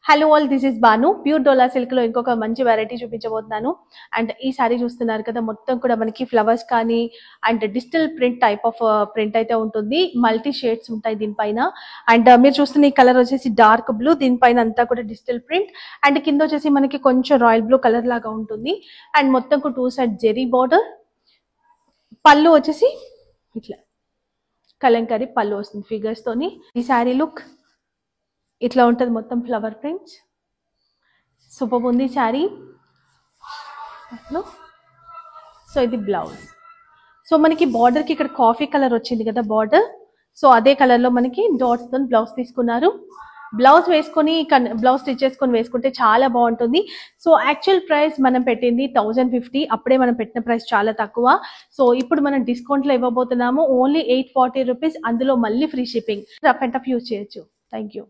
Hello all, this is Banu. Pure Dola silk లో ఇంకొక మంచి వెరైటీ చూపించబోతున్నాను. అండ్ ఈ సారీ చూస్తున్నారు కదా, మొత్తం కూడా మనకి ఫ్లవర్స్ కానీ and digital print type of print అయితే ఉంటుంది. మల్టీ షేడ్స్ ఉంటాయి దీనిపైన. అండ్ మీరు చూస్తున్న ఈ కలర్ వచ్చేసి డార్క్ బ్లూ, దీనిపైన అంతా కూడా డిజిటల్ ప్రింట్. అండ్ కింద వచ్చేసి మనకి కొంచెం రాయల్ బ్లూ కలర్ లాగా ఉంటుంది. అండ్ మొత్తం 2 సైడ్ జెరీ బార్డర్. పళ్ళు వచ్చేసి ఇట్లా కలంకారీ పళ్ళు వస్తుంది ఫిగర్స్ తోని. ఈ సారీ లుక్ ఇట్లా ఉంటుంది, మొత్తం ఫ్లవర్ ప్రింట్స్. సూపర్ ఉంది శారీ. సో ఇది బ్లౌజ్. సో మనకి బార్డర్కి ఇక్కడ కాఫీ కలర్ వచ్చింది కదా బార్డర్, సో అదే కలర్లో మనకి డాట్స్తో బ్లౌజ్ తీసుకున్నారు. బ్లౌజ్ వేసుకొని బ్లౌజ్ స్టిచ్ చేసుకొని వేసుకుంటే చాలా బాగుంటుంది. సో యాక్చువల్ ప్రైస్ మనం పెట్టింది 1050, అప్పుడే మనం పెట్టిన ప్రైస్ చాలా తక్కువ. సో ఇప్పుడు మనం డిస్కౌంట్లో ఇవ్వబోతున్నాము ఓన్లీ 840 రూపీస్, అందులో మళ్ళీ free shipping. Rough and tough use చేయొచ్చు. Thank you.